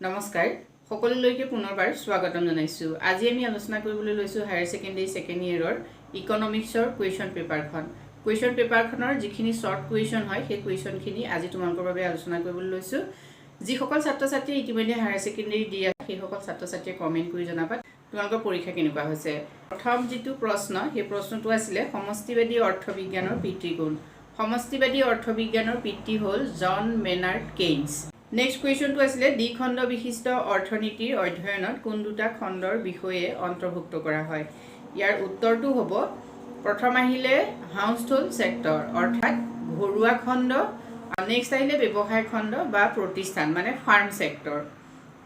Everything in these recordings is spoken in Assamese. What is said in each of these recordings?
নমস্কাৰ সকলোলৈকে পুনৰবাৰ স্বাগতম জনাইছো আজি আমি আলোচনা কৰিবলৈ লৈছো হায়াৰ সেকেন্ডাৰী সেকেন্ড ইয়াৰৰ ইকনমিক্সৰ কোৱেশ্চন পেপাৰখনৰ যিখিনি শৰ্ট কোৱেশ্চন হয় সেই কোৱেশ্চনখিনি আজি তোমালোকৰ বাবে আলোচনা কৰিবলৈ লৈছো যিসকল ছাত্ৰ-ছাত্ৰী ইতিমধ্যে হায়াৰ সেকেন্ডাৰী দি আছে সেইসকল ছাত্ৰ-ছাত্ৰীয়ে কমেন্ট কৰি জনাবা তোমালোকৰ পৰীক্ষা কেনেকুৱা হৈছে প্ৰথম যেটো প্ৰশ্ন সেই প্ৰশ্নটো আছিল সমষ্টিবাদী অৰ্থবিজ্ঞানৰ পিতৃগুণ সমষ্টিবাদী অৰ্থবিজ্ঞানৰ পিতৃ হ'ল জন Maynard কেইনছ Next question to asile দ্বিখণ্ড বিশিষ্ট অৰ্থনীতিৰ অধ্যয়নত কোন দুটা খণ্ডৰ বিষয়ে অন্তৰ্ভুক্ত কৰা হয় ইয়াৰ উত্তৰটো হ'ব প্ৰথম আহিলে হাউসহোল্ড সেক্টৰ অৰ্থাৎ ঘৰুৱা খণ্ড নেক্সট আহিলে ব্যৱসায় খণ্ড বা প্ৰতিষ্ঠান মানে ফাৰ্ম সেক্টৰ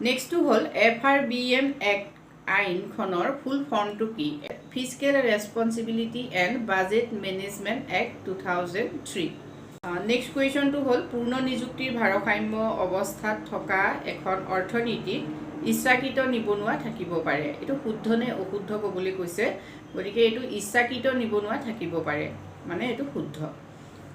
নেক্সট টু হ'ল FRBM এক্ট আইনখনৰ ফুল ফৰ্মটো কি fiscal responsibility and budget management act 2003 Next question to hol purno nijuktir bharakhamya obosthat thoka ekhon orthonitit ইচ্ছাকৃত নিবনুৱা থাকিব পাৰে এটো শুদ্ধ নে অশুদ্ধ কবলে কৈছে গতিকে এটো ইচ্ছাকৃত নিবনুৱা থাকিব পাৰে মানে এটো শুদ্ধ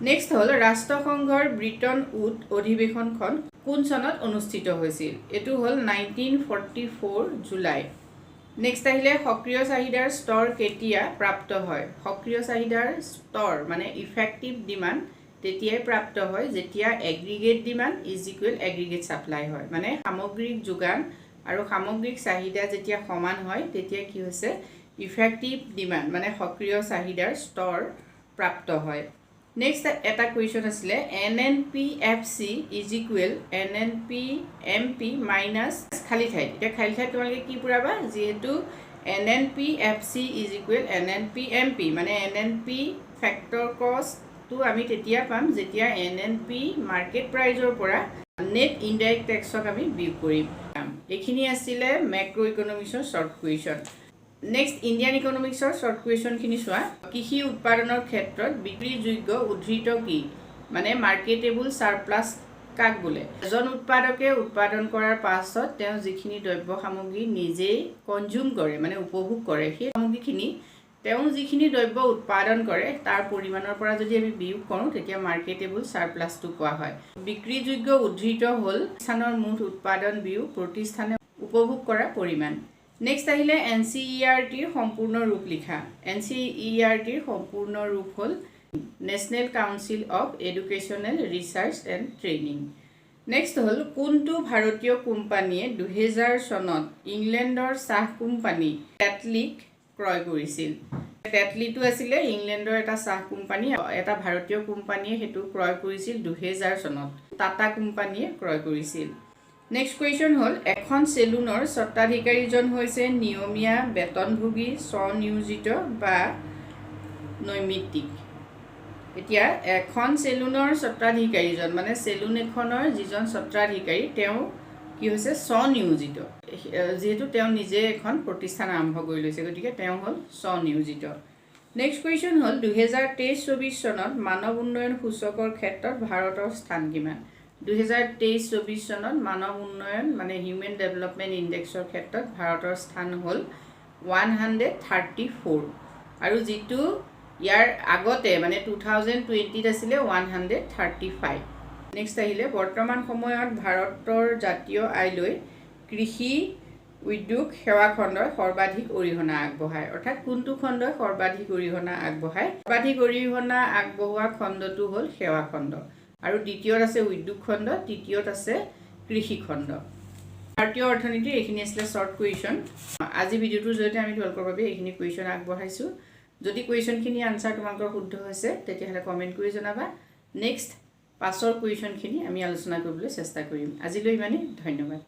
নেক্সট হল ৰাষ্ট্ৰসংঘৰ ব্ৰিটন উড অধিৱেশনখন কোন চনত অনুষ্ঠিত হৈছিল এটো হল 1944 জুলাই নেক্সট আহিলে সক্ৰিয় চাহিদাৰ স্তৰ কেতিয়া প্ৰাপ্ত হয় সক্ৰিয় চাহিদাৰ স্তৰ মানে ইফেক্টিভ ডিমান্ড তেতিয়াই প্ৰাপ্ত হয় যেতিয়া aggregate demand is equal aggregate supply হয় মানে সামগ্ৰিক যোগান আৰু সামগ্ৰিক চাহিদা যেতিয়া সমান হয় তেতিয়া কি হৈছে ইফেক্টিভ ডিমান্ড মানে সক্ৰিয় চাহিদাৰ স্তৰ প্ৰাপ্ত হয় নেক্সট এটা কোৱেশ্চন আছিল NNPFC is equal NNPMP minus খালি ঠাই এটা খালি ঠাই তোমালোকে কি পুৰাবা যেহেতু NNPFC ইজ ইকুৱেল NNPMP মানে NNP ফ্যাক্টৰ কস্ট তো আমি তেতিয়া পাম যেতিয়া NNP মাৰ্কেট প্ৰাইজৰ পৰা নেট ইনডাইৰেক্ট ট্যাক্সক আমি বিয়োগ কৰিম এখিনি আছিল ম্যাক্ৰো ইকনমিক্সৰ শৰ্ট কোৱেশ্চন নেক্সট ইন্ডিয়ান ইকনমিক্সৰ শৰ্ট কোৱেশ্চন খিনি চোৱা কৃষি উৎপাদনৰ ক্ষেত্ৰত বিক্ৰীযোগ্য উদ্ধৃত কি মানে মাৰ্কেটেবল সাৰপ্লাস কাক বোলে এজন উৎপাদকে উৎপাদন কৰাৰ পাছত তেওঁ যিখিনি দ্ৰব্য সামগ্ৰী নিজে কনজিউম কৰে মানে উপভোগ কৰে সেই সামগ্ৰীখিনি তেওঁ যিখিনি দ্ৰব্য উৎপাদন কৰে তাৰ পৰিমাণৰ পৰা যদি আমি বিয়োগ কৰো তেতিয়া মাৰ্কেটেবল সাৰপ্লাসটো কোৱা হয় বিক্ৰীযোগ্য উদ্ধৃত হল স্থানৰ মুঠ উৎপাদন বিয়োগ প্ৰতিষ্ঠানে উপভোগ কৰা পৰিমাণ নেক্সট আহিলে NCERT ৰ সম্পূৰ্ণ ৰূপ লিখা NCERT ৰ সম্পূৰ্ণ ৰূপ হল national council of educational research and training next হল কোনটো ভাৰতীয় কোম্পানীয়ে 2000 চনত ইংলেণ্ডৰ চাহ কোম্পানী টেটলিক ক্ৰয় কৰিছিল টেটলিটো আছিল ইংলেণ্ডৰ এটা চাহ কোম্পানী এটা ভাৰতীয় কোম্পানীয়ে হেতু ক্ৰয় কৰিছিল 2000 চনত টাটা কোম্পানীয়ে ক্ৰয় কৰিছিল নেক্সট কোৱেশ্চন হল এখন সেলুনৰ স্বত্বাধিকাৰীজন হৈছে নিয়মীয়া বেতনভোগী স্বনিয়োজিত বা নৈমিত্তিক এতিয়া এখন সেলুনৰ স্বত্বাধিকাৰীজন মানে সেলুন এখনৰ যিজন স্বত্বাধিকাৰী তেওঁ কি হৈছে স্বনিয়োজিত যেহেতু তেওঁ নিজে এখন প্ৰতিষ্ঠান আৰম্ভ কৰি লৈছে গতিকে তেওঁ হল স্বনিয়োজিত নেক্সট কোৱেশ্চন হল 2023-24 চনত মানৱ উন্নয়ন সূচকৰ ক্ষেত্ৰত ভাৰতৰ স্থান কিমান 2023-24 চনত মানৱ উন্নয়ন মানে হিউম্যান ডেভেলপমেন্ট ইনডেক্সৰ ক্ষেত্ৰত ভাৰতৰ স্থান হল 134 আৰু যেটো ইয়াৰ আগতে মানে 2020 আছিল 135 নেক্সট আহিলে বৰ্তমান সময়ত ভাৰতৰ জাতীয় আয়লৈ কৃষি উদ্যোগ সেৱা খণ্ডৰ সৰ্বাধিক অৰিহণা আগবঢ়ায় অৰ্থাৎ কোনটো খণ্ডই সৰ্বাধিক অৰিহণা আগবঢ়ায় সৰ্বাধিক অৰিহণা আগবঢ়োৱা খণ্ডটো হ'ল সেৱা খণ্ড আৰু দ্বিতীয়ত আছে উদ্যোগ খণ্ড তৃতীয়ত আছে কৃষি খণ্ড ভাৰতীয় অৰ্থনীতিৰ এখিনি আছিল শৰ্ট কোৱেশ্চন আজি ভিডিওটোৰ জৰিয়তে আমি তোমালোকৰ বাবে এখিনি কোৱেশ্চন আগবঢ়াইছো যদি কোৱেশ্চনখিনি আনসাৰ তোমালোকৰ শুদ্ধ হৈছে তেতিয়াহলে কমেন্ট কৰি জনাবা নেক্সট পাছৰ কোৱেশ্চনখিনি আমি আলোচনা কৰিবলৈ চেষ্টা কৰিম আজিলৈ ইমানেই ধন্যবাদ